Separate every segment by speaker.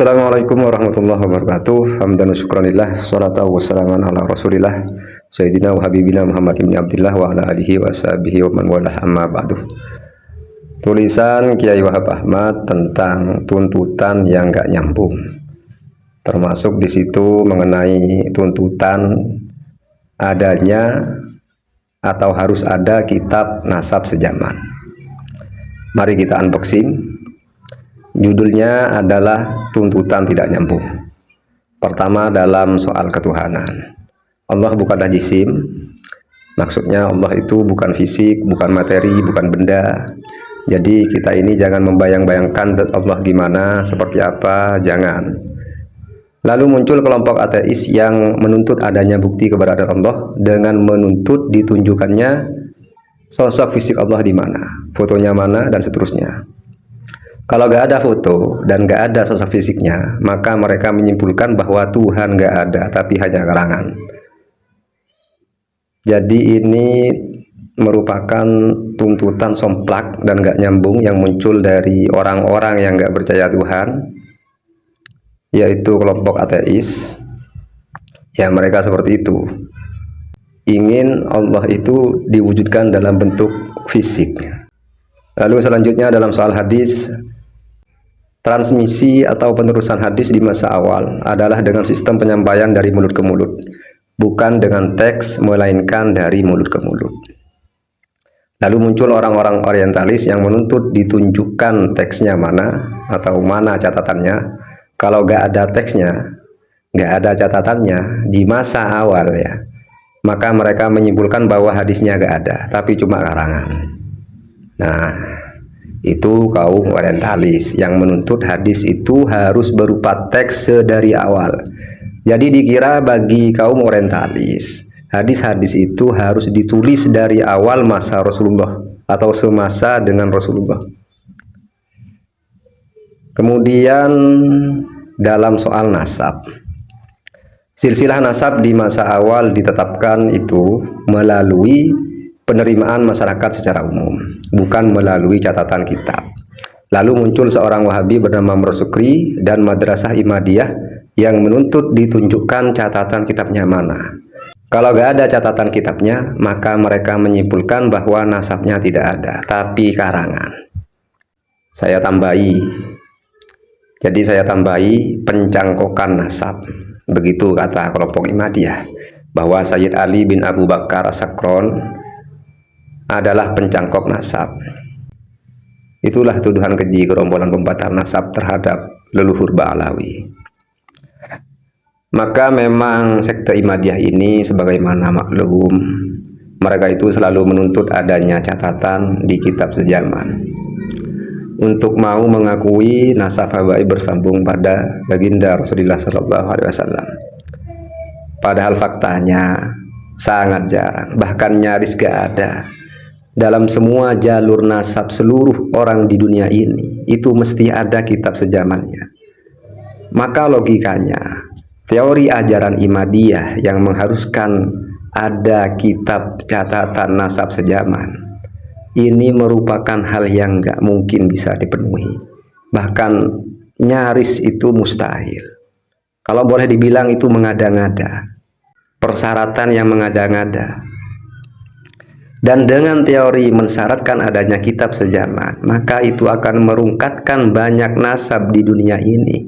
Speaker 1: Assalamualaikum warahmatullahi wabarakatuh. Hamdan wa syukranillah, salatu wassalamu ala rasulillah Sayyidina wa habibina Muhammad ibn Abdillah wa ala alihi wa sahbihi wa man walah, amma ba'du. Tulisan Kiai Wahab Ahmad tentang tuntutan yang gak nyambung. Termasuk di situ mengenai tuntutan adanya atau harus ada kitab nasab sejaman. Mari kita unboxing. Judulnya adalah tuntutan tidak nyambung. Pertama, dalam soal ketuhanan. Allah bukanlah jisim. Maksudnya Allah itu bukan fisik, bukan materi, bukan benda. Jadi kita ini jangan membayang-bayangkan Allah gimana, seperti apa, jangan. Lalu muncul kelompok ateis yang menuntut adanya bukti keberadaan Allah dengan menuntut ditunjukkannya sosok fisik Allah di mana, fotonya mana, dan seterusnya. Kalau gak ada foto dan gak ada sosok fisiknya, maka mereka menyimpulkan bahwa Tuhan gak ada, tapi hanya karangan. Jadi ini merupakan tuntutan somplak dan gak nyambung yang muncul dari orang-orang yang gak percaya Tuhan, yaitu kelompok ateis. Ya, mereka seperti itu. Ingin Allah itu diwujudkan dalam bentuk fisik. Lalu selanjutnya dalam soal hadis, transmisi atau penerusan hadis di masa awal adalah dengan sistem penyampaian dari mulut ke mulut, bukan dengan teks, melainkan dari mulut ke mulut. Lalu muncul orang-orang orientalis yang menuntut ditunjukkan teksnya mana atau mana catatannya. Kalau gak ada teksnya, gak ada catatannya di masa awal ya, maka mereka menyimpulkan bahwa hadisnya gak ada, tapi cuma karangan. Nah, itu kaum orientalis yang menuntut hadis itu harus berupa teks sedari awal. Jadi dikira bagi kaum orientalis hadis-hadis itu harus ditulis dari awal masa Rasulullah atau semasa dengan Rasulullah. Kemudian dalam soal nasab, silsilah nasab di masa awal ditetapkan itu melalui penerimaan masyarakat secara umum, bukan melalui catatan kitab. Lalu muncul seorang Wahabi bernama Mersukri dan Madrasah Imadiyah yang menuntut ditunjukkan catatan kitabnya mana. Kalau gak ada catatan kitabnya, maka mereka menyimpulkan bahwa nasabnya tidak ada, tapi karangan. Saya tambahi pencangkokan nasab. Begitu kata kelompok Imadiyah, bahwa Sayyid Ali bin Abu Bakar As-Sakron adalah pencangkok nasab. Itulah tuduhan keji gerombolan pembatal nasab terhadap leluhur Ba'alawi. Maka memang sekte Imadiyah ini sebagaimana maklum, mereka itu selalu menuntut adanya catatan di kitab sejaman untuk mau mengakui nasab habaib bersambung pada baginda Rasulullah SAW. Padahal faktanya sangat jarang, bahkan nyaris gak ada. Dalam semua jalur nasab seluruh orang di dunia ini, itu mesti ada kitab sejamannya. Maka logikanya, teori ajaran Imadiyah yang mengharuskan ada kitab catatan nasab sejaman, ini merupakan hal yang nggak mungkin bisa dipenuhi. Bahkan nyaris itu mustahil. Kalau boleh dibilang itu mengada-ngada, persyaratan yang mengada-ngada. Dan dengan teori mensyaratkan adanya kitab sejaman, maka itu akan merungkatkan banyak nasab di dunia ini.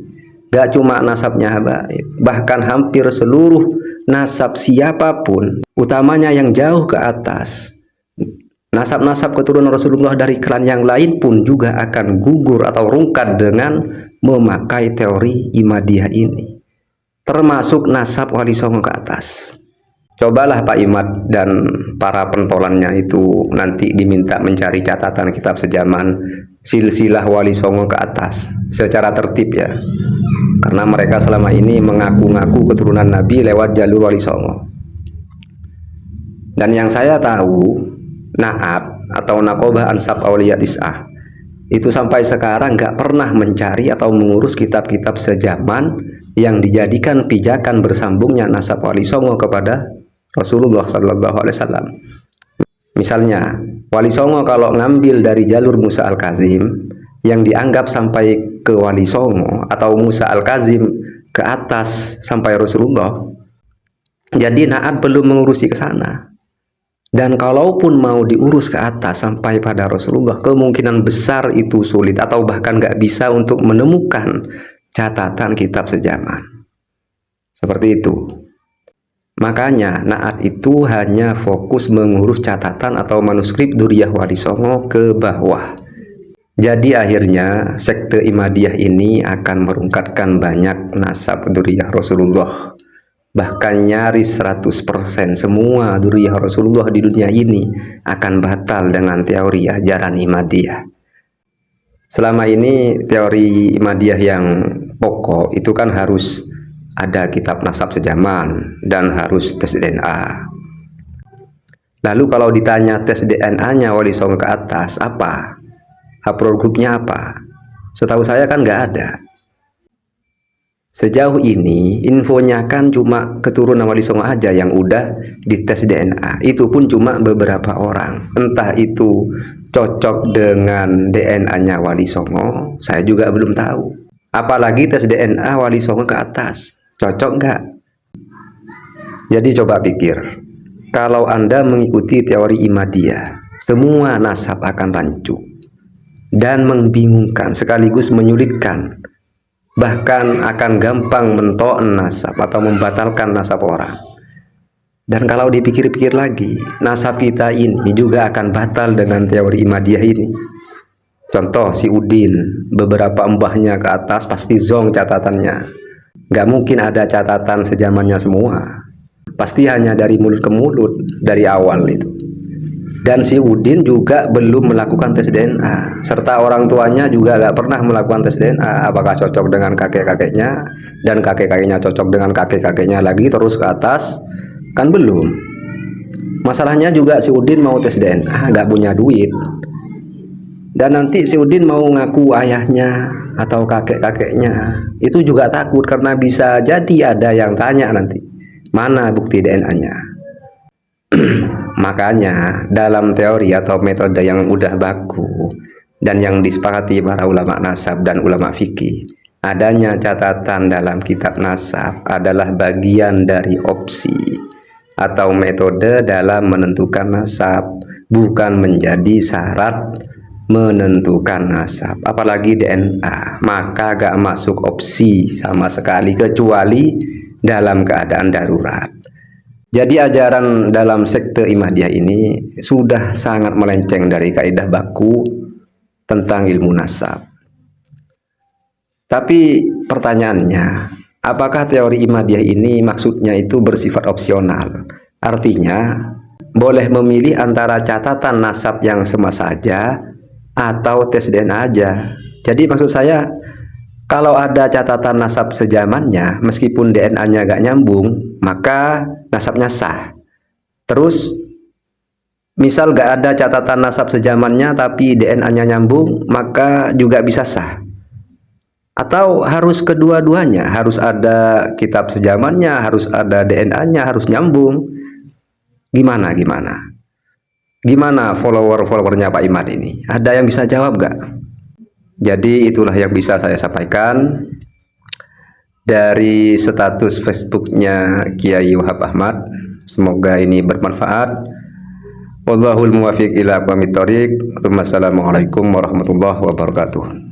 Speaker 1: Gak cuma nasabnya habaib, bahkan hampir seluruh nasab siapapun, utamanya yang jauh ke atas. Nasab-nasab keturunan Rasulullah dari klan yang lain pun juga akan gugur atau rungkat dengan memakai teori Imadiyah ini, termasuk nasab Wali Songo ke atas. Cobalah Pak Imad dan para pentolannya itu nanti diminta mencari catatan kitab sejaman silsilah Wali Songo ke atas secara tertib ya, karena mereka selama ini mengaku-ngaku keturunan Nabi lewat jalur Wali Songo. Dan yang saya tahu, Naat atau Nakobah Ansab Aulia Tis'ah itu sampai sekarang nggak pernah mencari atau mengurus kitab-kitab sejaman yang dijadikan pijakan bersambungnya nasab Wali Songo kepada Rasulullah Sallallahu Alaihi Wasallam. Misalnya Wali Songo kalau ngambil dari jalur Musa Al-Kazim yang dianggap sampai ke Wali Songo atau Musa Al-Kazim ke atas sampai Rasulullah. Jadi Naat belum mengurusi ke sana. Dan kalaupun mau diurus ke atas sampai pada Rasulullah, kemungkinan besar itu sulit atau bahkan nggak bisa untuk menemukan catatan kitab sejaman. Seperti itu. Makanya Naat itu hanya fokus mengurus catatan atau manuskrip Duriyah Wali Songo ke bawah. Jadi akhirnya sekte Imadiyah ini akan merungkatkan banyak nasab Duriyah Rasulullah. Bahkan nyaris 100% semua Duriyah Rasulullah di dunia ini akan batal dengan teori ajaran Imadiyah. Selama ini teori Imadiyah yang pokok itu kan harus ada kitab nasab sejaman dan harus tes DNA. Lalu kalau ditanya tes DNA-nya Wali Songo ke atas apa? Haplogrupnya apa? Setahu saya kan nggak ada. Sejauh ini infonya kan cuma keturunan Wali Songo aja yang udah dites DNA. Itu pun cuma beberapa orang. Entah itu cocok dengan DNA-nya Wali Songo, saya juga belum tahu. Apalagi tes DNA Wali Songo ke atas, cocok nggak? Jadi coba pikir, kalau Anda mengikuti teori Imadiyah, semua nasab akan rancu dan membingungkan sekaligus menyulitkan. Bahkan akan gampang mentok nasab atau membatalkan nasab orang. Dan kalau dipikir-pikir lagi, nasab kita ini juga akan batal dengan teori Imadiyah ini. Contoh si Udin, beberapa mbahnya ke atas pasti zong catatannya. Gak mungkin ada catatan sejamannya semua. Pasti hanya dari mulut ke mulut dari awal itu. Dan si Udin juga belum melakukan tes DNA, serta orang tuanya juga gak pernah melakukan tes DNA. Apakah cocok dengan kakek-kakeknya, dan kakek-kakeknya cocok dengan kakek-kakeknya lagi terus ke atas? Kan belum. Masalahnya juga si Udin mau tes DNA, gak punya duit. Dan nanti si Udin mau ngaku ayahnya atau kakek-kakeknya, itu juga takut karena bisa jadi ada yang tanya nanti, mana bukti DNA-nya? Makanya dalam teori atau metode yang udah baku dan yang disepakati para ulama nasab dan ulama fikih, adanya catatan dalam kitab nasab adalah bagian dari opsi atau metode dalam menentukan nasab, bukan menjadi syarat menentukan nasab. Apalagi DNA, maka gak masuk opsi sama sekali kecuali dalam keadaan darurat. Jadi ajaran dalam sekte Imadiyah ini sudah sangat melenceng dari kaidah baku tentang ilmu nasab. Tapi pertanyaannya, apakah teori Imadiyah ini maksudnya itu bersifat opsional? Artinya boleh memilih antara catatan nasab yang sama saja atau tes DNA aja. Jadi maksud saya, kalau ada catatan nasab sejamannya, meskipun DNA-nya gak nyambung, maka nasabnya sah. Terus, misal gak ada catatan nasab sejamannya, tapi DNA-nya nyambung, maka juga bisa sah. Atau harus kedua-duanya, harus ada kitab sejamannya, harus ada DNA-nya, harus nyambung. Gimana? Gimana follower-followernya Pak Imad ini? Ada yang bisa jawab gak? Jadi itulah yang bisa saya sampaikan dari status Facebooknya Kiai Wahab Ahmad. Semoga ini bermanfaat. Wallahul muwaffiq ila aqwamit thoriq. Wassalamualaikum warahmatullahi wabarakatuh.